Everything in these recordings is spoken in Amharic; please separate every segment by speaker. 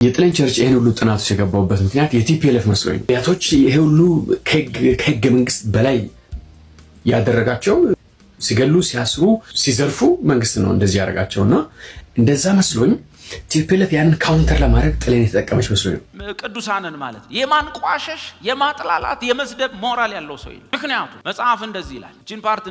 Speaker 1: የጥለን ቸርች ይሄን ሁሉ ጥናቶች የገባውበት ምክንያት የቲፒኤልኤፍ መስሎኝ ያቶች ይሄ ሁሉ ከህገ መንግስት በላይ ያደረጋቸው ሲገሉ ሲያስሩ ሲዘርፉ መንግስት ነው እንደዚህ ያደረጋቸውና እንደዛ መስሎኝ ቲፒኤልኤፍ ያንን ካውንተር ለማድረግ ጥለን የተጠቀመች መስሎኝ
Speaker 2: ቅዱሳንን ማለት የማንቋሸሽ የማጥላላት የመስደብ ሞራል ያለው ሰው ይል። ምክንያቱም መጽሐፍ እንደዚህ ይላል። ጂን ፓርት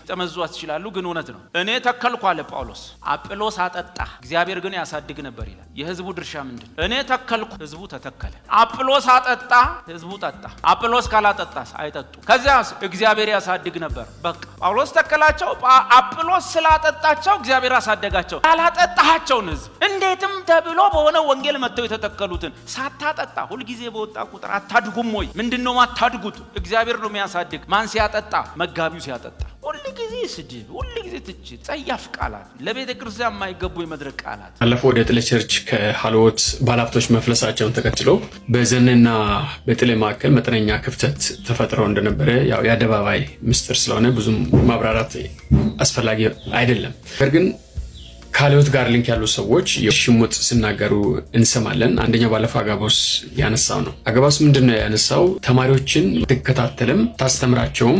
Speaker 2: ተመዟት ይችላሉ ግን እውነት ነው። እኔ ተከልኩ አለ ጳውሎስ፣ አጵሎስ አጠጣ እግዚአብሔር ግን ያሳድግ ነበር ይላል። የህዝቡ ድርሻ ምንድን? እኔ ተከልኩ ህዝቡ ተተከለ። አጵሎስ አጠጣ ህዝቡ ጠጣ። አጵሎስ ካላጠጣስ አይጠጡ። ከዚያስ እግዚአብሔር ያሳድግ ነበር። በቃ ጳውሎስ ተከላቸው፣ አጵሎስ ስላጠጣቸው እግዚአብሔር ያሳደጋቸው። ያላጠጣቸውን ህዝብ እንዴትም ተብሎ በሆነ ወንጌል መጥተው የተተከሉትን ሳታጠጣ ሁሉ ጊዜ በወጣ ቁጥር አታድጉም ወይ? ምንድነው ማታድጉት? እግዚአብሔር ነው የሚያሳድግ። ማን ሲያጠጣ? መጋቢው ሲያጠጣ። ሁሉ ጊዜ ስድብ፣ ሁሉ ጊዜ ትችት፣ ጸያፍ ቃላት፣ ለቤተ ክርስቲያን የማይገቡ የመድረክ ቃላት።
Speaker 1: ባለፈው ወደ ጥለ ቸርች ከሃልዎት ባለሀብቶች መፍለሳቸውን ተከትሎ በዘንና በጥለ መካከል መጠነኛ ክፍተት ተፈጥሮ እንደነበረ ያው የአደባባይ ምስጢር ስለሆነ ብዙም ማብራራት አስፈላጊ አይደለም። ነገር ግን ከሃልዎት ጋር ሊንክ ያሉ ሰዎች የሽሙጥ ሲናገሩ እንሰማለን። አንደኛው ባለፈው አጋቦስ ያነሳው ነው። አጋቦስ ምንድነው ያነሳው? ተማሪዎችን ትከታተልም ታስተምራቸውም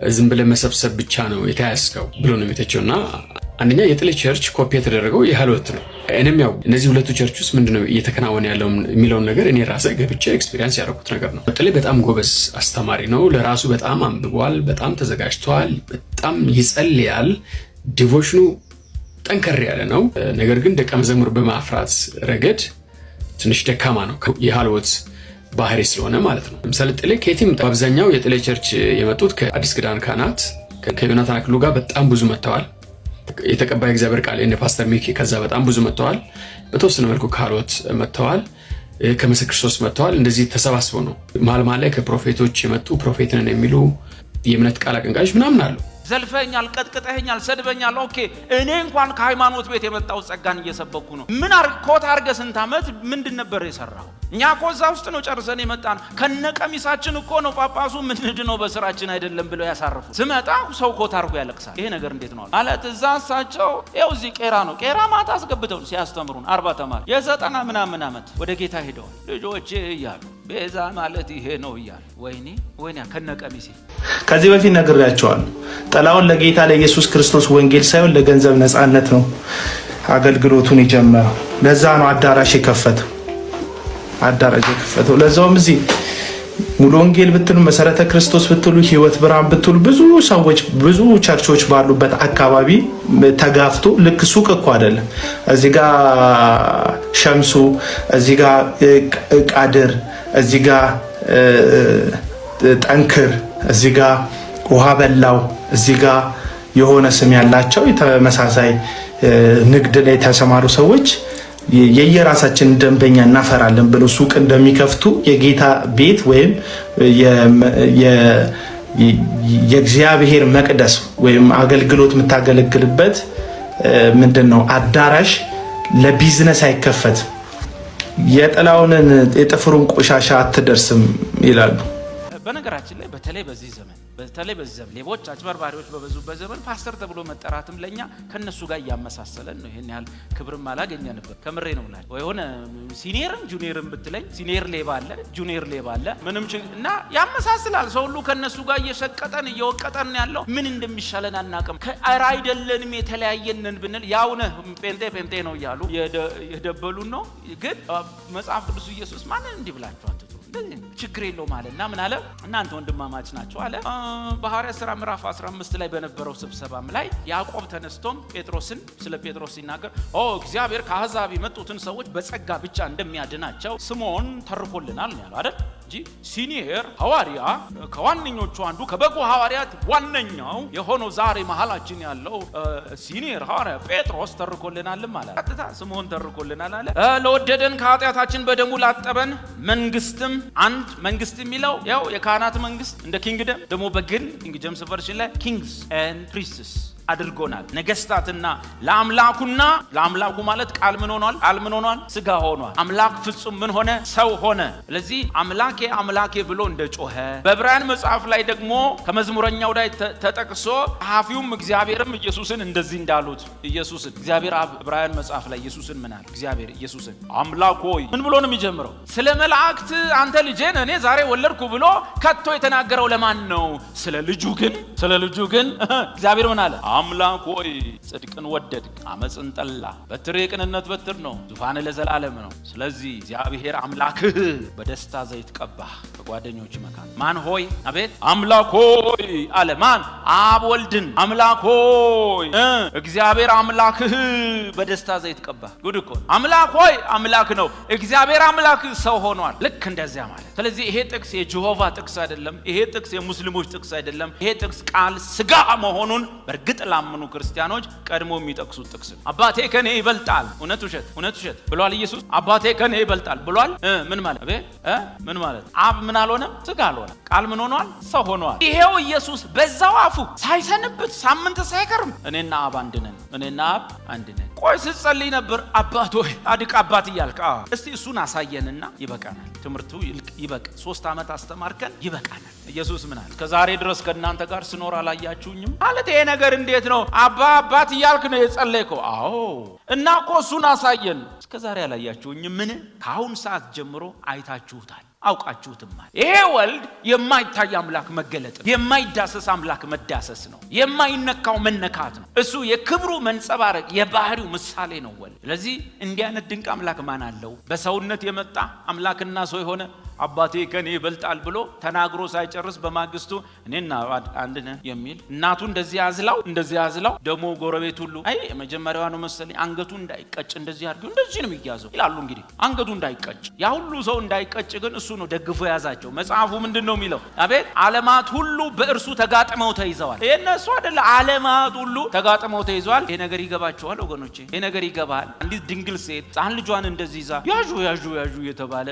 Speaker 1: ዝም ብለህ መሰብሰብ ብቻ ነው የተያዝከው ብሎ ነው የተቸውና አንደኛ የጥለ ቸርች ኮፒ የተደረገው የሃልዎት ነው። እኔም ያው እነዚህ ሁለቱ ቸርች ውስጥ ምንድነው እየተከናወነ ያለው የሚለውን ነገር እኔ ራሴ ገብቼ ኤክስፒሪየንስ ያደረኩት ነገር ነው። ጥለ በጣም ጎበዝ አስተማሪ ነው። ለራሱ በጣም አንብቧል፣ በጣም ተዘጋጅቷል፣ በጣም ይጸልያል። ዲቮሽኑ ጠንከር ያለ ነው። ነገር ግን ደቀ መዝሙር በማፍራት ረገድ ትንሽ ደካማ ነው። የሃልዎት ባህሪ ስለሆነ ማለት ነው። ለምሳሌ ጥለ ከየትም በአብዛኛው የጥለ ቸርች የመጡት ከአዲስ ኪዳን ካህናት ከዮናታን አክሊሉ ጋር በጣም ብዙ መጥተዋል። የተቀባይ እግዚአብሔር ቃል እንደ ፓስተር ሚኪ ከዛ በጣም ብዙ መጥተዋል። በተወሰነ መልኩ ከሃልዎት መጥተዋል። ከመሰክር ክርስቶስ መጥተዋል። እንደዚህ ተሰባስበው ነው። መሀል ላይ ከፕሮፌቶች የመጡ ፕሮፌት ነን የሚሉ የእምነት ቃል አቀንቃኞች ምናምን አሉ።
Speaker 2: ዘልፈኛል፣ ቀጥቅጠኛል፣ ሰድበኛል። ኦኬ እኔ እንኳን ከሃይማኖት ቤት የመጣው ጸጋን እየሰበኩ ነው። ምን ኮት አርገ ስንት ዓመት ምንድን ነበር የሰራው? እኛ ኮዛ ውስጥ ነው ጨርሰን የመጣን። ከነቀሚሳችን እኮ ነው ጳጳሱ ምንድን ነው በስራችን አይደለም ብለው ያሳርፉ። ስመጣ ሰው ኮት አርጎ ያለቅሳል። ይሄ ነገር እንዴት ነው ማለት? እዛ እሳቸው ይኸው እዚህ ቄራ ነው። ቄራ ማታ አስገብተው ሲያስተምሩን 40 ተማሪ የዘጠና ምናምን ዓመት ወደ ጌታ ሄደዋል። ልጆቼ እያሉ ቤዛ ማለት ይሄ ነው እያሉ ወይኔ ከነቀሚሴ
Speaker 3: ከዚህ በፊት ነግሬያቸዋለሁ። ጠላውን ለጌታ ለኢየሱስ ክርስቶስ ወንጌል ሳይሆን ለገንዘብ ነፃነት ነው አገልግሎቱን የጀመረው። ለዛ ነው አዳራሽ የከፈተው። ለዛውም እዚህ ሙሉ ወንጌል ብትሉ፣ መሰረተ ክርስቶስ ብትሉ፣ ህይወት ብርሃን ብትሉ ብዙ ሰዎች ብዙ ቸርቾች ባሉበት አካባቢ ተጋፍቶ ልክ ሱቅ እኮ አይደለም። እዚህ ጋር ሸምሱ፣ እዚህ ጋር ቃድር፣ እዚህ ጋር ጠንክር፣ እዚህ ጋር ውሃ በላው፣ እዚህ ጋር የሆነ ስም ያላቸው ተመሳሳይ ንግድ ላይ የተሰማሩ ሰዎች የየራሳችን ደንበኛ እናፈራለን ብለው ሱቅ እንደሚከፍቱ የጌታ ቤት ወይም የእግዚአብሔር መቅደስ ወይም አገልግሎት የምታገለግልበት ምንድነው አዳራሽ ለቢዝነስ አይከፈትም። የጥላውንን የጥፍሩን ቆሻሻ አትደርስም ይላሉ።
Speaker 2: በነገራችን ላይ በተለይ በዚህ ዘመን ሌቦች አጭበርባሪዎች በበዙበት ዘመን ፓስተር ተብሎ መጠራትም ለኛ ከነሱ ጋር እያመሳሰለን ነው። ይሄን ያህል ክብርም አላገኘንበት። ከምሬ ነው ማለት ወይ ሆነ ሲኒየርም ጁኒየርም ብትለኝ ሲኒየር ሌባ አለ፣ ጁኒየር ሌባ አለ። ምንም እና ያመሳስላል። ሰው ሁሉ ከነሱ ጋር እየሸቀጠን እየወቀጠን ያለው ምን እንደሚሻለን አናውቅም። ከአራ አይደለንም የተለያየንን ብንል ያው ነህ ጴንጤ ነው እያሉ የደበሉን ነው። ግን መጽሐፍ ቅዱስ ኢየሱስ ማንን እንዲህ ብላችኋል ችግር የለውም አለና ምን አለ? እናንተ ወንድማማች ናቸው አለ። በሐዋርያት ሥራ ምዕራፍ 15 ላይ በነበረው ስብሰባም ላይ ያዕቆብ ተነስቶም ጴጥሮስን ስለ ጴጥሮስ ሲናገር እግዚአብሔር ከአሕዛብ የመጡትን ሰዎች በጸጋ ብቻ እንደሚያድናቸው ስምዖን ተርኮልናል ነው ያለው አይደል? እንጂ ሲኒየር ሐዋርያ ከዋነኞቹ አንዱ ከበጎ ሐዋርያት ዋነኛው የሆነው ዛሬ መሐላችን ያለው ሲኒየር ሐዋርያ ጴጥሮስ ተርኮልናል ማለት ቀጥታ ስምዖን ተርኮልናል አለ። ለወደደን ከኃጢአታችን በደሙ ላጠበን መንግስትም አንድ መንግስት የሚለው ያው የካህናት መንግስት እንደ ኪንግደም ደግሞ በግል ኪንግ ጄምስ ቨርሽን ላይ ኪንግስ ኤንድ ፕሪስትስ አድርጎናል። ነገስታትና ለአምላኩ ማለት ቃል ምን ሆኗል? ቃል ምን ሆኗል? ስጋ ሆኗል። አምላክ ፍጹም ምን ሆነ? ሰው ሆነ። ስለዚህ አምላኬ ብሎ እንደጮኸ በዕብራውያን መጽሐፍ ላይ ደግሞ ከመዝሙረኛው ላይ ተጠቅሶ ጸሐፊውም እግዚአብሔርም ኢየሱስን እንደዚህ እንዳሉት ኢየሱስን እግዚአብሔር አብ ዕብራውያን መጽሐፍ ላይ ኢየሱስን ምን አለ? እግዚአብሔር ኢየሱስን አምላክ ሆይ ምን ብሎ ነው የሚጀምረው? ስለ መላእክት አንተ ልጄን እኔ ዛሬ ወለድኩ ብሎ ከቶ የተናገረው ለማን ነው? ስለ ልጁ ግን እግዚአብሔር ምን አለ? አምላክ ሆይ ጽድቅን ወደድክ፣ አመፅን ጠላ። በትር የቅንነት በትር ነው፣ ዙፋን ለዘላለም ነው። ስለዚህ እግዚአብሔር አምላክህ በደስታ ዘይት ቀባህ። ከጓደኞች መካከል ማን ሆይ? አቤት አምላክ ሆይ አለ። ማን? አብ ወልድን አምላክ ሆይ እግዚአብሔር አምላክህ በደስታ ዘይት ቀባህ። ጉድ እኮ አምላክ ሆይ አምላክ ነው፣ እግዚአብሔር አምላክ ሰው ሆኗል። ልክ እንደዚያ ማለት። ስለዚህ ይሄ ጥቅስ የጀሆቫ ጥቅስ አይደለም። ይሄ ጥቅስ የሙስሊሞች ጥቅስ አይደለም። ይሄ ጥቅስ ቃል ስጋ መሆኑን በእርግጥ ላመኑ ክርስቲያኖች ቀድሞ የሚጠቅሱት ጥቅስ ነው። አባቴ ከኔ ይበልጣል። እውነት ውሸት ብሏል ኢየሱስ። አባቴ ከኔ ይበልጣል ብሏል። ምን ማለት ምን ማለት? አብ ምን አልሆነም? ስጋ አልሆነም። ቃል ምን ሆኗል? ሰው ሆኗል። ይሄው ኢየሱስ በዛው አፉ ሳይሰንብት ሳምንት ሳይቀርም እኔና አብ አንድ ነን። ቆይ ስትጸልይ ነበር አባት ሆይ ጻድቅ አባት እያልክ እስቲ እሱን አሳየንና ይበቃናል። ትምህርቱ ይበቃ። 3 ዓመት አስተማርከን ይበቃናል። ኢየሱስ ምን አለ? ከዛሬ ድረስ ከእናንተ ጋር ስኖር አላያችሁኝም ማለት ይሄ ነገር እንዴት ነው? አባት እያልክ ነው የጸለይከው? አዎ። እና እኮ እሱን አሳየን። እስከዛሬ አላያችሁኝም? ምን? ከአሁን ሰዓት ጀምሮ አይታችሁታል፣ አውቃችሁትማል። ይሄ ወልድ የማይታይ አምላክ መገለጥ ነው። የማይዳሰስ አምላክ መዳሰስ ነው። የማይነካው መነካት ነው። እሱ የክብሩ መንጸባረቅ የባህሪው ምሳሌ ነው ወልድ። ስለዚህ እንዲህ አይነት ድንቅ አምላክ ማን አለው? በሰውነት የመጣ አምላክና ሰው የሆነ አባቴ ከኔ ይበልጣል ብሎ ተናግሮ ሳይጨርስ በማግስቱ እኔና አንድ ነን የሚል እናቱ እንደዚህ አዝላው ደግሞ ጎረቤት ሁሉ አይ መጀመሪያዋ ነው መሰለኝ አንገቱ እንዳይቀጭ እንደዚህ አድርገው እንደዚህ ነው የሚያዘው ይላሉ። እንግዲህ አንገቱ እንዳይቀጭ ያ ሁሉ ሰው እንዳይቀጭ ግን እሱ ነው ደግፎ ያዛቸው። መጽሐፉ ምንድነው የሚለው? አቤት ዓለማት ሁሉ በእርሱ ተጋጥመው ተይዘዋል። የነሱ አይደለ፣ ዓለማት ሁሉ ተጋጥመው ተይዘዋል። ይሄ ነገር ይገባቸዋል ወገኖቼ? ይሄ ነገር ይገባል? አንዲት ድንግል ሴት ሕፃን ልጇን እንደዚህ ይዛ ያዡ የተባለ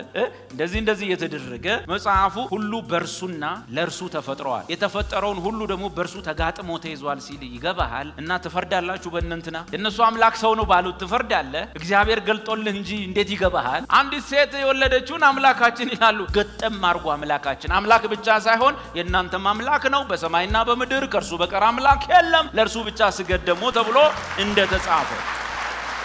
Speaker 2: እንደዚህ የተደረገ መጽሐፉ ሁሉ በርሱና ለርሱ ተፈጥሯል፣ የተፈጠረውን ሁሉ ደግሞ በርሱ ተጋጥሞ ተይዟል ሲል ይገባሃል? እና ትፈርዳላችሁ በእነንትና የነሱ አምላክ ሰው ነው ባሉት ትፈርዳለህ? እግዚአብሔር ገልጦልህ እንጂ እንዴት ይገባሃል? አንዲት ሴት የወለደችውን አምላካችን ይላሉ። ገጠም አርጎ አምላካችን አምላክ ብቻ ሳይሆን የእናንተም አምላክ ነው፣ በሰማይና በምድር ከእርሱ በቀር አምላክ የለም፣ ለእርሱ ብቻ ስገድ ደግሞ ተብሎ እንደተጻፈ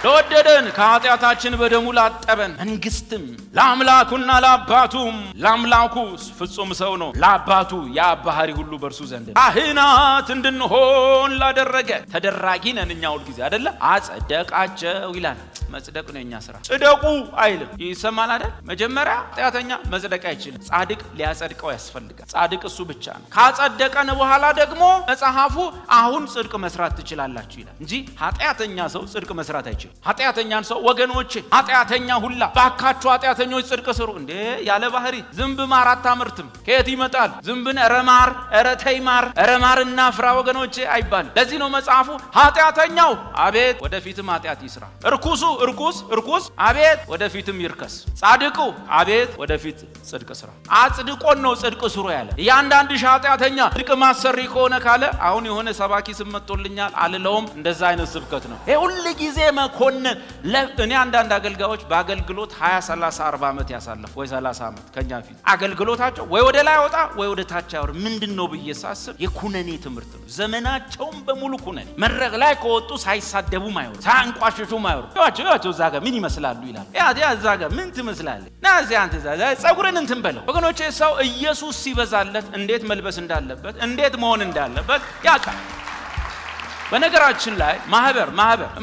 Speaker 2: ለወደደን ከኃጢአታችን በደሙ ላጠበን መንግስትም ለአምላኩና ለአባቱም ለአምላኩ ፍጹም ሰው ነው ለአባቱ የአብ ባህሪ ሁሉ በእርሱ ዘንድ ካህናት እንድንሆን ላደረገ ተደራጊ ነን እኛ ሁል ጊዜ አይደለ? አጸደቃቸው ይላል። መጽደቅ ነው የኛ ስራ። ጽደቁ አይልም። ይሰማል አይደል? መጀመሪያ ኃጢአተኛ መጽደቅ አይችልም። ጻድቅ ሊያጸድቀው ያስፈልጋል። ጻድቅ እሱ ብቻ ነው። ካጸደቀን በኋላ ደግሞ መጽሐፉ አሁን ጽድቅ መስራት ትችላላችሁ ይላል እንጂ ኃጢአተኛ ሰው ጽድቅ መስራት አይችልም። ኃጢአተኛን ሰው ወገኖቼ ኃጢአተኛ ሁላ ባካችሁ ኃጢአተኞች ጽድቅ ስሩ እንዴ! ያለ ባህሪ ዝንብ ማር አታመርትም። ከየት ይመጣል? ዝንብን ረማር ረተይማር ረማርና ፍራ ወገኖቼ አይባልም። ለዚህ ነው መጽሐፉ ኃጢአተኛው አቤት ወደፊትም ኃጢአት ይስራ፣ እርኩስ አቤት ወደፊትም ይርከስ፣ ጻድቁ አቤት ወደፊት ጽድቅ ስራ። አጽድቆን ነው ጽድቅ ስሩ ያለ። እያንዳንዱ ኃጢአተኛ ጽድቅ ማሰሪ ከሆነ ካለ አሁን የሆነ ሰባኪ ስም መጥቶልኛል አልለውም። እንደዛ አይነት ስብከት ነው ይሄ ሁሉ ጊዜ መኮንን። እኔ አንዳንድ አገልጋዮች በአገልግሎት 20 30 40 ዓመት ያሳለፉ ወይ 30 ዓመት ከኛ ፊት አገልግሎታቸው ወይ ወደ ላይ ወጣ ወይ ወደ ታች ያወር ምንድነው ብዬ ሳስብ የኩነኔ ትምህርት ነው። ዘመናቸውም በሙሉ ኩነኔ። መድረክ ላይ ከወጡ ሳይሳደቡ ማይወሩ ሳይንቋሽሹ ማይወሩ ያቸው እዛ ጋር ምን ይመስላሉ ይላል። ያ እዛ ጋር ምን ትመስላለህ? ና እዚህ አንተ እዛ ጸጉርን እንትን በለው። ወገኖቼ ሰው ኢየሱስ ሲበዛለት እንዴት መልበስ እንዳለበት እንዴት መሆን እንዳለበት ያውቃል። በነገራችን ላይ ማህበር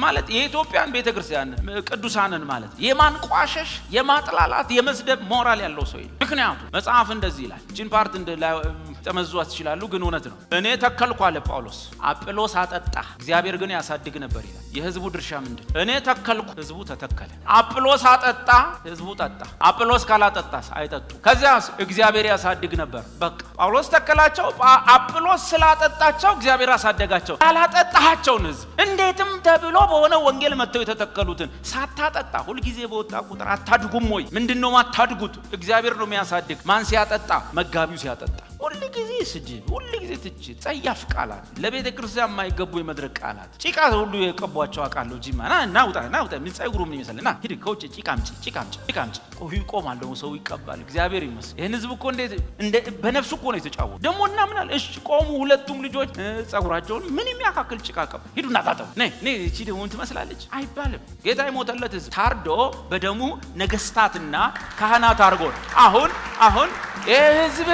Speaker 2: ማለት የኢትዮጵያን ቤተክርስቲያን ቅዱሳንን ማለት የማንቋሸሽ የማጥላላት የመስደብ ሞራል ያለው ሰው ይላል። ምክንያቱም መጽሐፍ እንደዚህ ይላል። ጂን ፓርት ተመዟት ይችላሉ ግን እውነት ነው። እኔ ተከልኩ አለ ጳውሎስ፣ አጵሎስ አጠጣ፣ እግዚአብሔር ግን ያሳድግ ነበር ይላል። የህዝቡ ድርሻ ምንድን? እኔ ተከልኩ፣ ህዝቡ ተተከለ። አጵሎስ አጠጣ፣ ህዝቡ ጠጣ። አጵሎስ ካላጠጣስ አይጠጡ። ከዚያስ እግዚአብሔር ያሳድግ ነበር። በቃ ጳውሎስ ተከላቸው፣ አጵሎስ ስላጠጣቸው እግዚአብሔር ያሳደጋቸው። ያላጠጣቸውን ህዝብ እንዴትም ተብሎ በሆነ ወንጌል መጥተው የተተከሉትን ሳታጠጣ ሁልጊዜ በወጣ ቁጥር አታድጉም ወይ? ምንድነው ማታድጉት? እግዚአብሔር ነው የሚያሳድግ። ማን ሲያጠጣ? መጋቢው ሲያጠጣ። ሁሉ ጊዜ ስድብ፣ ሁሉ ጊዜ ትችት፣ ጸያፍ ቃላት፣ ለቤተ ክርስቲያን የማይገቡ የመድረክ ቃላት፣ ጭቃ ሁሉ የቀቧቸው አቃለው ጂማ ናውጣ ምን ጸጉሩ ምን ይመስል ና ሂድ ከውጭ ጭቃምጭ ይቆማል። ደግሞ ሰው ይቀባል። እግዚአብሔር ይመስል ይሄን ህዝብ እኮ እንደ በነፍሱ እኮ ነው የተጫወተው። ደግሞ እና ምን አለ እሺ ቆሙ ሁለቱም ልጆች ጸጉራቸውን ምን የሚያካክል ጭቃ ቀባ ሂዱና ታጠቡ ነይ እቺ ደግሞ ትመስላለች አይባልም። ጌታ የሞተለት ህዝብ ታርዶ በደሙ ነገስታትና ካህናት አድርጎ አሁን ይህ ህዝብ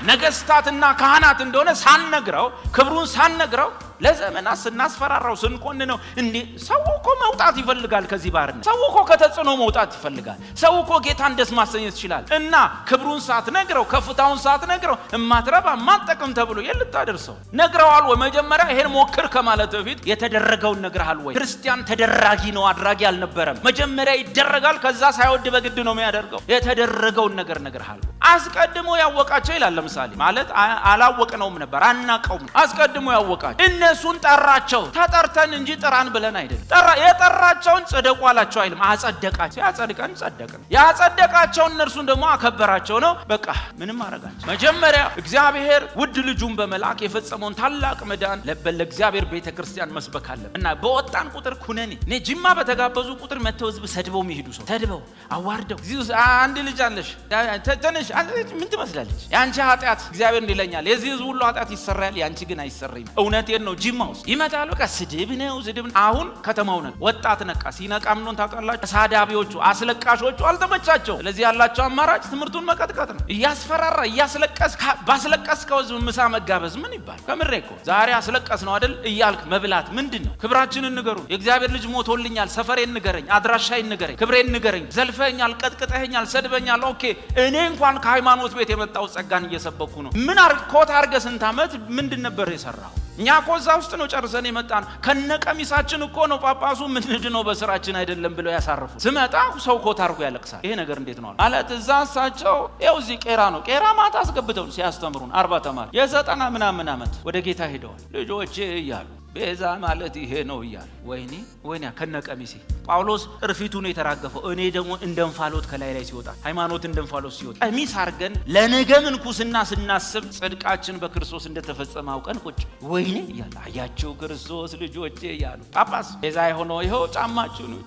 Speaker 2: ነገስታትና ካህናት እንደሆነ ሳንነግረው ክብሩን ሳንነግረው ለዘመናት ስናስፈራራው ስንቆንነው እንዴ ሰው እኮ መውጣት ይፈልጋል ከዚህ ባርነት። ሰው እኮ ከተጽዕኖ መውጣት ይፈልጋል። ሰው እኮ ጌታን ደስ ማሰኘት ይችላል። እና ክብሩን ሳትነግረው ከፍታውን ሳትነግረው እማትረባ ማጠቅም ተብሎ የልታደርሰው ነግረዋል ወይ? መጀመሪያ ይሄን ሞክር ከማለት በፊት የተደረገውን ነግረሃል ወይ? ክርስቲያን ተደራጊ ነው አድራጊ አልነበረም። መጀመሪያ ይደረጋል፣ ከዛ ሳይወድ በግድ ነው የሚያደርገው። የተደረገውን ነገር ነግረሃል። አስቀድሞ ያወቃቸው ይላል። ለምሳሌ ማለት አላወቅነውም ነበር አናቀውም። አስቀድሞ ያወቃቸው እነሱን ጠራቸው። ተጠርተን እንጂ ጥራን ብለን አይደለም። የጠራቸውን ጸደቁ አላቸው አይልም። አጸደቃቸው። ያጸድቀን ጸደቅን። ያጸደቃቸውን እነርሱን ደግሞ አከበራቸው ነው። በቃ ምንም አረጋቸው። መጀመሪያ እግዚአብሔር ውድ ልጁን በመላክ የፈጸመውን ታላቅ መዳን ለእግዚአብሔር ቤተክርስቲያን መስበክ አለ እና በወጣን ቁጥር ኩነኔ እኔ ጅማ በተጋበዙ ቁጥር መተው ህዝብ ሰድበው የሚሄዱ ሰው ሰድበው አዋርደው አንድ ልጅ አለሽ ተነሽ ምን ትመስላለች? ያንቺ ኃጢአት እግዚአብሔር እንዲለኛል የዚህ ህዝብ ሁሉ ኃጢአት ይሰራል፣ ያንቺ ግን አይሰራም። እውነቴን ነው። ጅማ ውስጥ ይመጣሉ። ስድብ ነው። አሁን ከተማው ነቃ፣ ወጣት ነቃ። ሲነቃ ምኑን ታውቃላችሁ? ተሳዳቢዎቹ አስለቃሾቹ አልተመቻቸው። ስለዚህ ያላቸው አማራጭ ትምህርቱን መቀጥቀጥ ነው። እያስፈራራ ባስለቀስከው ህዝብ ምሳ መጋበዝ ምን ይባል? ከምሬ እኮ ዛሬ አስለቀስ ነው አይደል እያልክ መብላት ምንድን ነው? ክብራችንን ንገሩ። የእግዚአብሔር ልጅ ሞቶልኛል፣ ሰፈሬን ንገረኝ፣ አድራሻዬን ንገረኝ፣ ክብሬን ንገረኝ። ዘልፈኛል፣ ቀጥቅጠኛል፣ ሰድበኛል። ኦኬ እኔ እንኳን ከሃይማኖት ቤት የመጣው ጸጋን እየሰበኩ ነው። ምን ኮት አድርገህ ስንት ዓመት ምንድን ነበር የሰራው? እኛ እኮ እዛ ውስጥ ነው ጨርሰን የመጣን። ከነቀሚሳችን እኮ ነው ጳጳሱ ምንድነው በስራችን አይደለም ብለው ያሳርፉ። ስመጣ ሰው ኮት አድርጎ ያለቅሳል። ይሄ ነገር እንዴት ነው ማለት? እዛ እሳቸው ይኸው እዚህ ቄራ ነው። ቄራ ማታ አስገብተው ሲያስተምሩን 40 ተማሪ የ90 ምናምን ዓመት ወደ ጌታ ሄደዋል። ልጆቼ እያሉ ቤዛ ማለት ይሄ ነው እያሉ ወይኔ ከነቀሚሴ ጳውሎስ እርፊቱን የተራገፈው እኔ ደግሞ እንደንፋሎት ከላይ ሲወጣ ሃይማኖት እንደንፋሎት ሲወጣ ቀሚስ አርገን ለነገ ምንኩስና ስናስብ ጽድቃችን በክርስቶስ እንደተፈጸመ አውቀን ቁጭ ወይኔ እያሉ አያቸው ክርስቶስ ልጆቼ እያሉ ጳጳስ ቤዛ የሆነው ይኸው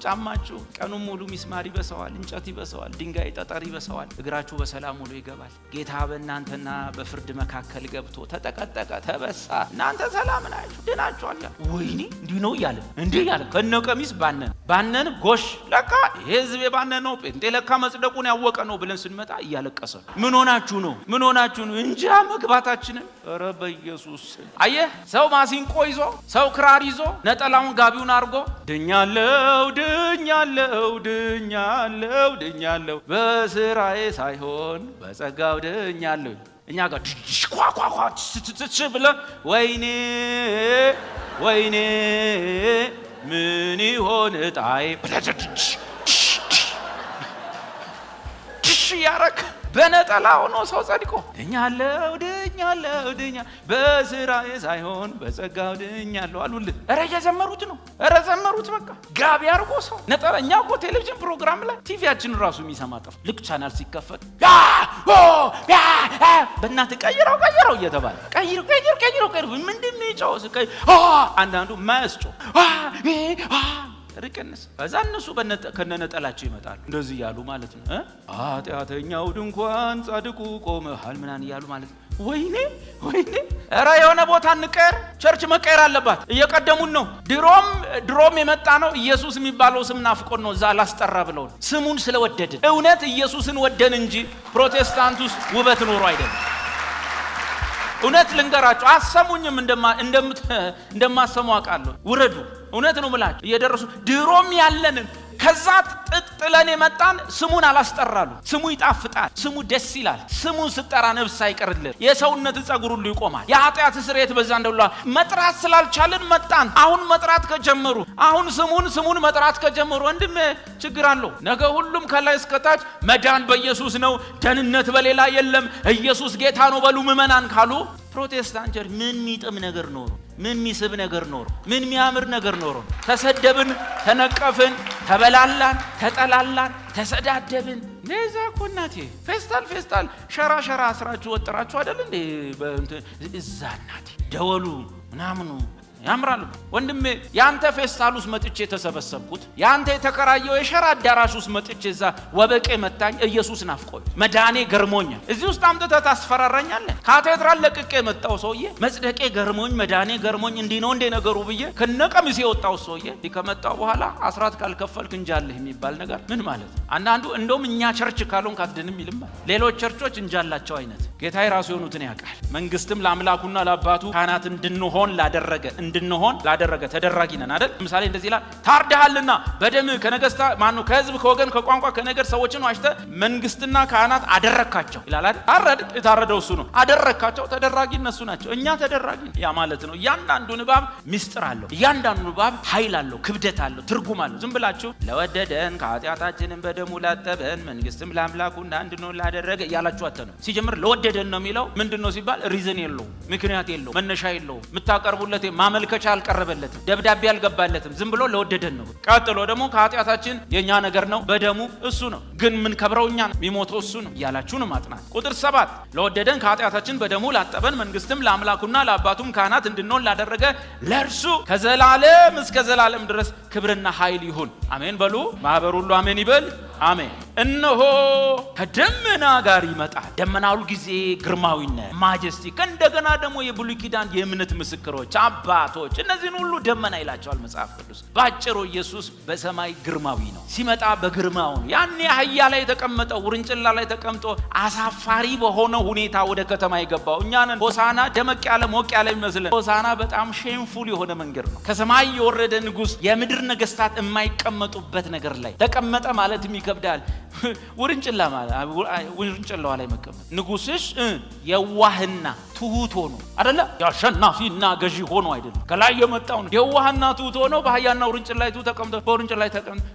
Speaker 2: ጫማችሁ ቀኑን ሙሉ ሚስማር ይበሰዋል፣ እንጨት ይበሰዋል፣ ድንጋይ ጠጠር ይበሰዋል፣ እግራችሁ በሰላም ሙሉ ይገባል። ጌታ በእናንተና በፍርድ መካከል ገብቶ ተጠቀጠቀ፣ ተበሳ፣ እናንተ ሰላም ናችሁ ድናችኋል። ወይኔ እንዲህ ነው እያለ ከነቀሚስ ባነን ጎሽ ለካ ህዝብ ባነን ነው ጴንጤ ለካ መጽደቁን ያወቀ ነው ብለን ስንመጣ እያለቀሰ ምን ሆናችሁ ነው እንጃ መግባታችንን። ኧረ በኢየሱስ አየህ ሰው ማሲንቆ ይዞ ሰው ክራር ይዞ ነጠላውን ጋቢውን አድርጎ ድኛለሁ በስራዬ ሳይሆን በጸጋው ድኛለሁ። እኛ ጋር ኳኳኳ ብለ ወይኔ ምን ይሆን ጣይ ያረክ በነጠላ ሆኖ ሰው ጸድቆ ድኛለሁ በስራዬ ሳይሆን በጸጋው ድኛለሁ አሉልህ። ኧረ እየዘመሩት ነው። ዘመሩት በቃ ጋቢ አድርጎ ሰው ነጠላ። እኛ እኮ ቴሌቪዥን ፕሮግራም ላይ ቲቪያችን ራሱ የሚሰማ ጠፍ ልክ ቻናል ሲከፈት በእናትህ ቀይረው እየተባለ ቀይረው ምንድን ነው የጫወስ አንዳንዱ ማያስጮ ርቀንስ ከዛ እነሱ ከነነጠላቸው ይመጣሉ እንደዚህ እያሉ ማለት ነው። ኃጢአተኛው ድንኳን ጻድቁ ቆመሃል ምናን እያሉ ማለት ነው። ወይኔ ኧረ የሆነ ቦታ እንቀር። ቸርች መቀየር አለባት። እየቀደሙን ነው። ድሮም የመጣ ነው። ኢየሱስ የሚባለው ስም ናፍቆን ነው። እዛ ላስጠራ ብለው ነው ስሙን ስለወደድን። እውነት ኢየሱስን ወደን እንጂ ፕሮቴስታንት ውስጥ ውበት ኖሮ አይደለም። እውነት ልንገራችሁ አሰሙኝም እንደማሰሙ አውቃለሁ። ውረዱ እውነት ነው ምላችሁ እየደረሱ ድሮም ያለንን ከዛ ጥጥለን የመጣን ስሙን አላስጠራሉ። ስሙ ይጣፍጣል፣ ስሙ ደስ ይላል። ስሙን ስጠራ ነፍስ አይቀርልን፣ የሰውነት ጸጉር ሁሉ ይቆማል። የኃጢአት ስርየት በዛ እንደውላ መጥራት ስላልቻልን መጣን። አሁን መጥራት ከጀመሩ አሁን ስሙን መጥራት ከጀመሩ ወንድም ችግር አለው። ነገ ሁሉም ከላይ እስከታች መዳን በኢየሱስ ነው፣ ደህንነት በሌላ የለም፣ ኢየሱስ ጌታ ነው በሉ ምዕመናን ካሉ ፕሮቴስታንት ቸርች ምን ሚጥም ነገር ኖሮ ምን ሚስብ ነገር ኖሮ ምን ሚያምር ነገር ኖሮ ተሰደብን፣ ተነቀፍን፣ ተበላላን፣ ተጠላላን። ተሰዳደብን። ለዛ ኮናቴ ፌስታል ሸራ አስራችሁ ወጥራችሁ አይደል እንዴ እዛ እናቴ ደወሉ ምናምኑ ያምራሉ። ወንድሜ ያንተ ፌስታል ውስጥ መጥቼ ተሰበሰብኩት፣ ያንተ የተከራየው የሸራ አዳራሽ ውስጥ መጥቼ እዛ ወበቄ መታኝ፣ ኢየሱስ ናፍቆኝ መዳኔ ገርሞኛል። እዚህ ውስጥ አምጥተህ ታስፈራራኛለህ። ካቴድራል ለቅቄ የመጣው ሰውዬ መጽደቄ ገርሞኝ መዳኔ ገርሞኝ እንዲህ ነው እንደ ነገሩ ብዬ ከነቀምሴ የወጣው ሰውዬ ከመጣው በኋላ አስራት ካልከፈልክ እንጃለህ የሚባል ነገር ምን ማለት ነው? አንዳንዱ እንደውም እኛ ቸርች ካልሆን ካድንም ይልማል። ሌሎች ቸርቾች እንጃላቸው አይነት ጌታ የራሱ የሆኑትን ያውቃል። መንግስትም ለአምላኩና ለአባቱ ካህናት እንድንሆን ላደረገ ተደራጊ ነን አይደል? ምሳሌ እንደዚህ ይላል፣ ታርደሃልና በደም ከነገስታ ማነው ከህዝብ ከወገን ከቋንቋ ከነገር ሰዎችን ዋሽተህ መንግስትና ካህናት አደረካቸው ይላል አይደል? ታረድ የታረደው እሱ ነው። አደረካቸው ተደራጊ እነሱ ናቸው። እኛ ተደራጊ ያ ማለት ነው። እያንዳንዱ ንባብ ሚስጥር አለው። እያንዳንዱ ንባብ ኃይል አለው፣ ክብደት አለው፣ ትርጉም አለው። ዝም ብላችሁ ለወደደን ከኃጢአታችንን በደሙ ላጠበን መንግስትም ለአምላኩና እንድንሆን ላደረገ እያላችሁ አተነው። ሲጀምር ለወደደን ነው የሚለው ምንድነው ሲባል ሪዝን የለው፣ ምክንያት የለው፣ መነሻ የለው። የምታቀርቡለት ማመልከቻ አልቀረበለትም፣ ደብዳቤ አልገባለትም። ዝም ብሎ ለወደደን ነው። ቀጥሎ ደግሞ ከኃጢአታችን የኛ ነገር ነው፣ በደሙ እሱ ነው፣ ግን ምን ከብረው እኛ ነው፣ የሚሞተው እሱ ነው እያላችሁ ነው ማጥናት። ቁጥር 7 ለወደደን ከኃጢአታችን በደሙ ላጠበን መንግስትም ለአምላኩና ለአባቱም ካህናት እንድንሆን ላደረገ ለእርሱ ከዘላለም እስከ ዘላለም ድረስ ክብርና ኃይል ይሁን። አሜን በሉ። ማህበር ሁሉ አሜን ይበል። አሜን። እነሆ ከደመና ጋር ይመጣል። ደመና ሁሉ ጊዜ ግርማዊነት ማጀስቲክ፣ እንደገና ደግሞ የብሉይ ኪዳን የእምነት ምስክሮች አባቶች፣ እነዚህን ሁሉ ደመና ይላቸዋል መጽሐፍ ቅዱስ። ባጭሩ ኢየሱስ በሰማይ ግርማዊ ነው። ሲመጣ በግርማው ነው። ያኔ አህያ ላይ ተቀመጠው ውርንጭላ ላይ ተቀምጦ አሳፋሪ በሆነ ሁኔታ ወደ ከተማ የገባው እኛንን። ሆሳና ደመቅ ያለ ሞቅ ያለ ይመስለን። ሆሳና በጣም ሼምፉል የሆነ መንገድ ነው። ከሰማይ የወረደ ንጉስ የምድር ነገስታት የማይቀመጡበት ነገር ላይ ተቀመጠ ማለት ይከብዳል። ውርንጭላ ማለት ውርንጭላዋ ላይ መቀመጥ። ንጉስሽ የዋህና ትሁት ሆኖ አይደለ? ያሸናፊና ገዢ ሆኖ አይደለም። ከላይ የመጣው የዋህና ትሁት ሆኖ በአህያና ውርንጭላይቱ ተቀምጠ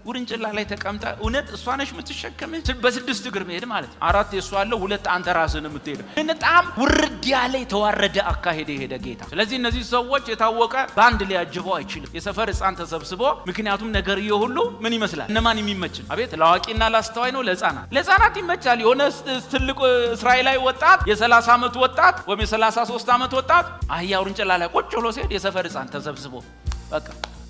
Speaker 2: ውርንጭላ ላይ ተቀምጠ እውነት እሷ ነሽ የምትሸከምህ? በስድስት እግር መሄድ ማለት ነው። 4 የሷ አለ፣ 2 አንተ ራስህን የምትሄደው። በጣም ውርድ ያለ የተዋረደ አካሄድ የሄደ ጌታ። ስለዚህ እነዚህ ሰዎች የታወቀ ባንድ ሊያጅበው አይችልም። የሰፈር ህፃን ተሰብስቦ፣ ምክንያቱም ነገርዬ ሁሉ ምን ይመስላል? እነማን የሚመች አቤት ለአዋቂና ላስተዋይ ነው። ለህፃናት ይመቻል። የሆነ ትልቅ እስራኤላዊ ወጣት የ30 ዓመት ወጣት ወይም የ33 ዓመት ወጣት አህያ ውርንጭላ ላይ ቁጭ ብሎ ሲሄድ የሰፈር ህፃን ተሰብስቦ በቃ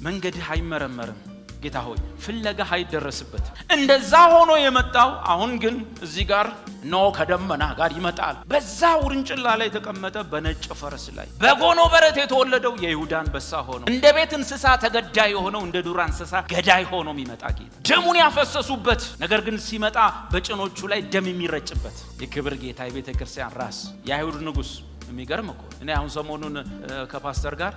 Speaker 2: መንገድህ አይመረመርም ጌታ ሆይ ፍለጋ አይደረስበት። እንደዛ ሆኖ የመጣው አሁን ግን እዚህ ጋር ነው ከደመና ጋር ይመጣል። በዛ ውርንጭላ ላይ ተቀመጠ፣ በነጭ ፈረስ ላይ በጎኖ በረት የተወለደው የይሁዳ አንበሳ ሆኖ እንደ ቤት እንስሳ ተገዳይ የሆነው እንደ ዱር እንስሳ ገዳይ ሆኖ የሚመጣ ጌታ፣ ደሙን ያፈሰሱበት ነገር ግን ሲመጣ በጭኖቹ ላይ ደም የሚረጭበት የክብር ጌታ፣ የቤተ ክርስቲያን ራስ፣ የአይሁድ ንጉስ። የሚገርም እኮ እኔ አሁን ሰሞኑን ከፓስተር ጋር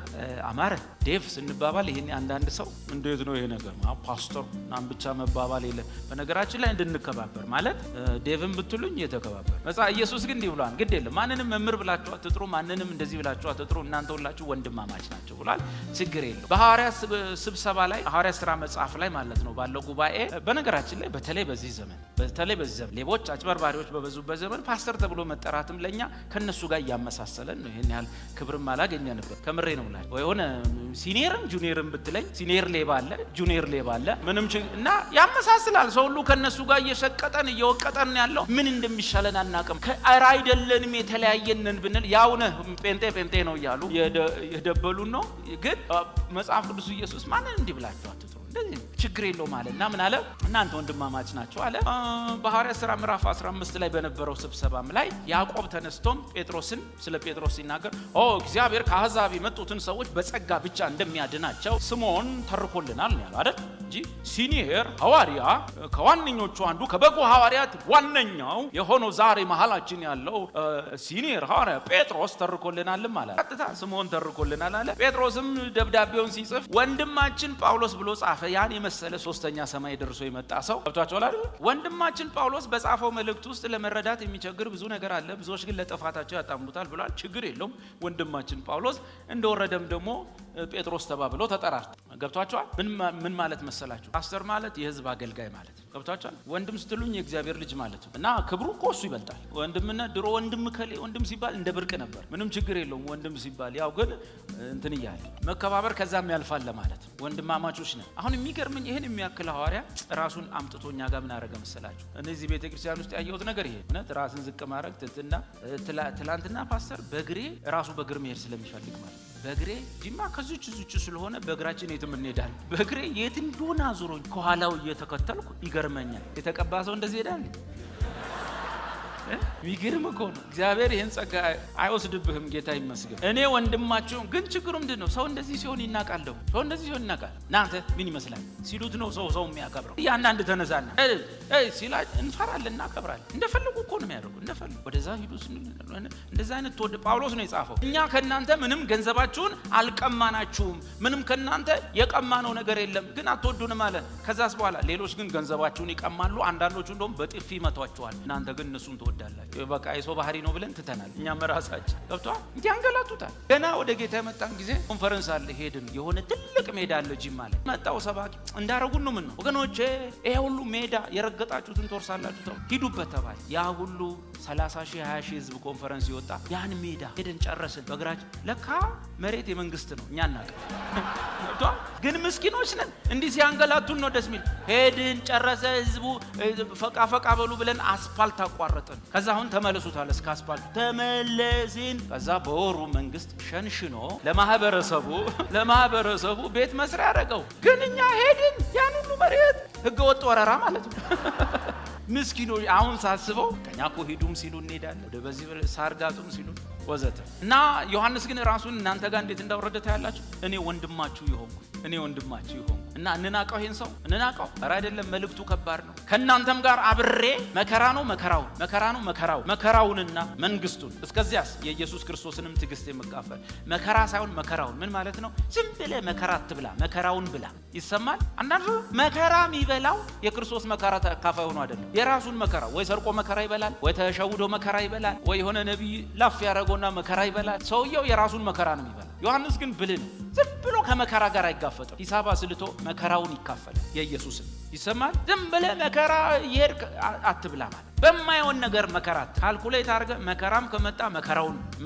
Speaker 2: አማረ ዴቭ ስንባባል ይሄን አንዳንድ ሰው እንዴት ነው ይሄ ነገር ፓስተር ናም ብቻ መባባል የለ። በነገራችን ላይ እንድንከባበር ማለት ዴቭን ብትሉኝ የተከባበር መጽሐፍ ኢየሱስ ግን እንዲህ ብሏል፣ ግድ የለም ማንንም መምህር ብላችሁ አትጥሩ፣ ማንንም እንደዚህ ብላችሁ አትጥሩ፣ እናንተ ሁላችሁ ወንድማማች ናቸው ብሏል። ችግር የለው። በሐዋርያት ስብሰባ ላይ ሐዋርያት ሥራ መጽሐፍ ላይ ማለት ነው ባለው ጉባኤ፣ በነገራችን ላይ በተለይ በዚህ ዘመን ሌቦች አጭበርባሪዎች በበዙበት ዘመን ፓስተር ተብሎ መጠራትም ለኛ ከነሱ ጋር ያመሳሰለን ነው። ይሄን ያህል ክብርም አላገኘንበት። ከምሬ ነው ማለት የሆነ ሲኒየርም ጁኒየርም ብትለኝ ሲኒየር ሌባ አለ፣ ጁኒየር ሌባ አለ፣ ምንም እና ያመሳስላል። ሰው ሁሉ ከነሱ ጋር እየሸቀጠን እየወቀጠን ያለው ምን እንደሚሻለን አናውቅም። ከአራ አይደለንም የተለያየንን ብንል ያውነ ጴንጤ ነው እያሉ የደበሉን ነው። ግን መጽሐፍ ቅዱስ ኢየሱስ ማንን እንዲህ ብላችሁ አትጥሩ እንደዚህ ችግር የለው ማለትና ምን አለ? እናንተ ወንድማማች ናቸው አለ። በሐዋርያት ሥራ ምዕራፍ 15 ላይ በነበረው ስብሰባም ላይ ያዕቆብ ተነስቶም ጴጥሮስን ስለ ጴጥሮስ ሲናገር እግዚአብሔር ከአሕዛብ የመጡትን ሰዎች በጸጋ ብቻ እንደሚያድናቸው ስምዖን ተርኮልናል ነው ያለው አይደል? እንጂ ሲኒየር ሐዋርያ ከዋነኞቹ አንዱ ከበጎ ሐዋርያት ዋነኛው የሆነው ዛሬ መሃላችን ያለው ሲኒየር ሐዋርያ ጴጥሮስ ተርኮልናል ማለት ቀጥታ ስምዖን ተርኮልናል አለ። ጴጥሮስም ደብዳቤውን ሲጽፍ ወንድማችን ጳውሎስ ብሎ ጻፈ። ያን የመሰለ ሶስተኛ ሰማይ ደርሶ የመጣ ሰው ገብቷቸዋል አይደል? ወንድማችን ጳውሎስ በጻፈው መልእክት ውስጥ ለመረዳት የሚቸግር ብዙ ነገር አለ፣ ብዙዎች ግን ለጥፋታቸው ያጣምዱታል ብሏል። ችግር የለውም። ወንድማችን ጳውሎስ እንደወረደም ደግሞ ጴጥሮስ ተባብሎ ተጠራርተው ገብቷቸዋል። ምን ማለት መሰላችሁ? ፓስተር ማለት የህዝብ አገልጋይ ማለት ነው። ገብቷቸዋል። ወንድም ስትሉኝ የእግዚአብሔር ልጅ ማለት ነው። እና ክብሩ እኮ እሱ ይበልጣል። ወንድምና ድሮ ወንድም ከሌ ወንድም ሲባል እንደ ብርቅ ነበር። ምንም ችግር የለውም ወንድም ሲባል፣ ያው ግን እንትን እያለ መከባበር ከዛም ያልፋል ለማለት ነው። ወንድማማቾች ነን። አሁን የሚገርመኝ ይሄን የሚያክል ሐዋርያ ራሱን አምጥቶኛ ጋር ምን አደረገ መሰላችሁ? እነዚህ ቤተክርስቲያን ውስጥ ያየሁት ነገር ይሄ እውነት ራስን ዝቅ ማድረግ ትትና ትላንትና ፓስተር በእግሬ ራሱ በእግር መሄድ ስለሚፈልግ ማለት ነው። በእግሬ ጂማ ከዚች ዙች ስለሆነ በእግራችን የትም እንሄዳለን። በእግሬ የት እንደሆነ አዙሮኝ ከኋላው እየተከተልኩ ይገርመኛል። የተቀባ ሰው እንደዚህ ይሄዳል? ሚገርም እኮ ነው። እግዚአብሔር ይሄን ጸጋ አይወስድብህም። ጌታ ይመስገን። እኔ ወንድማችሁ ግን ችግሩ ምንድነው? ሰው እንደዚህ ሲሆን ይናቃል። ሰው እንደዚህ ሲሆን ይናቃል። እናንተ ምን ይመስላል ሲሉት ነው ሰው የሚያከብረው። ያንዳንድ ተነሳና ሲላ እንፈራለን፣ እናከብራለን። እንደፈለጉ እኮ ነው የሚያደርጉ። እንደፈለጉ ወደዛ ሂዱ ስንል እንደዛ አይነት ተወደ ጳውሎስ ነው የጻፈው። እኛ ከናንተ ምንም ገንዘባችሁን አልቀማናችሁም፣ ምንም ከናንተ የቀማነው ነገር የለም፣ ግን አትወዱንም አለ። ከዛስ በኋላ ሌሎች ግን ገንዘባችሁን ይቀማሉ፣ አንዳንዶቹ እንደውም በጥፊ ይመቷቸዋል። እናንተ ግን እነሱን ትወዳላችሁ። በቃ የሰው ባህሪ ነው ብለን ትተናል። እኛም ራሳችን ገብቷል እንዴ አንገላቱታል። ገና ወደ ጌታ የመጣን ጊዜ ኮንፈረንስ አለ ሄድን። የሆነ ትልቅ ሜዳ አለ ጂማ ላይ መጣው ሰባኪ እንዳረጉን ነው። ምን ነው ወገኖቼ ይሄ ሁሉ ሜዳ የረገጣችሁትን ትወርሳላችሁ ተው ሂዱበት ተባለ። ያ ሁሉ 30 ሺህ 20 ሺህ ህዝብ ኮንፈረንስ ይወጣ ያን ሜዳ ሄደን ጨረስን በእግራችን። ለካ መሬት የመንግስት ነው፣ እኛ እናቀ ግን ምስኪኖች ነን። እንዲህ ሲያንገላቱን ነው ደስ ሚል። ሄድን ጨረሰ ህዝቡ ፈቃ በሉ ብለን አስፋልት አቋረጥን። ከዛ አሁን ተመለሱታል እስከ አስፋልት ተመለስን። ከዛ በወሩ መንግስት ሸንሽኖ ለማህበረሰቡ ቤት መስሪያ ያደረገው። ግን እኛ ሄድን ያን ሁሉ መሬት ህገወጥ ወረራ ማለት ነው። ምስኪኖች አሁን ሳስበው ከኛ እኮ ሂዱም ሲሉ እንሄዳለን፣ ወደ በዚህ ሳርጋጡም ሲሉ ወዘተ። እና ዮሐንስ ግን ራሱን እናንተ ጋር እንዴት እንዳወረደ ታያላችሁ። እኔ ወንድማችሁ ይሆንኩ እና እንናቀው። ይሄን ሰው እንናቀው? ኧረ አይደለም። መልእክቱ ከባድ ነው። ከእናንተም ጋር አብሬ መከራውንና መንግስቱን እስከዚያስ የኢየሱስ ክርስቶስንም ትዕግስት የመካፈል መከራ ሳይሆን መከራውን። ምን ማለት ነው? ዝም ብለህ መከራ አትብላ፣ መከራውን ብላ። ይሰማል? አንዳንዱ መከራ የሚበላው የክርስቶስ መከራ ተካፋይ ሆኖ አይደለም። የራሱን መከራ ወይ ሰርቆ መከራ ይበላል፣ ወይ ተሸውዶ መከራ ይበላል፣ ወይ የሆነ ነቢይ ላፍ ያደረገውና መከራ ይበላል። ሰውየው የራሱን መከራ ነው የሚበላ። ዮሐንስ ግን ብልህ ነው። ዝም ብሎ ከመከራ ጋር አይጋፈጥም። ሂሳብ አስልቶ መከራውን ይካፈላል። የኢየሱስን ይሰማል። ዝም ብለህ መከራ ይሄድ አትብላ ማለት በማይሆን ነገር መከራ ካልኩሌት አድርገህ መከራም ከመጣ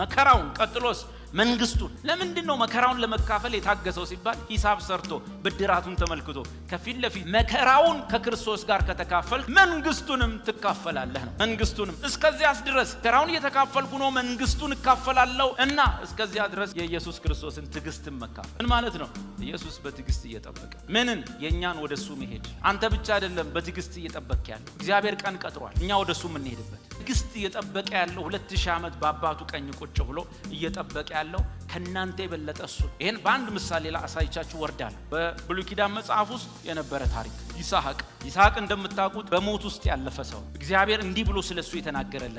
Speaker 2: መከራውን ቀጥሎስ መንግስቱን። ለምንድን ነው መከራውን ለመካፈል የታገሰው ሲባል ሂሳብ ሰርቶ ብድራቱን ተመልክቶ ከፊት ለፊት መከራውን ከክርስቶስ ጋር ከተካፈል መንግስቱንም ትካፈላለህ ነው። መንግስቱንም እስከዚያስ ድረስ መከራውን እየተካፈልኩ ነው፣ መንግስቱን እካፈላለሁ እና እስከዚያ ድረስ የኢየሱስ ክርስቶስን ትዕግስትን መካፈል። ምን ማለት ነው? ኢየሱስ በትዕግስት እየጠበቀ ምንን የኛን ወደሱ መሄድ። አንተ ብቻ አይደለም በትዕግስት እየጠበቀ ያለው፣ እግዚአብሔር ቀን ቀጥሯል እኛ ወደሱ የምንሄድበት። ትዕግስት እየጠበቀ ያለው 2000 ዓመት በአባቱ ቀኝ ቁጭ ብሎ እየጠበቀ ያለው ከናንተ የበለጠ እሱ። ይሄን በአንድ ምሳሌ ላይ አሳይቻችሁ ወርዳለሁ። በብሉይ ኪዳን መጽሐፍ ውስጥ የነበረ ታሪክ ይስሐቅ እንደምታውቁት በሞት ውስጥ ያለፈ ሰው፣ እግዚአብሔር እንዲህ ብሎ ስለሱ የተናገረለት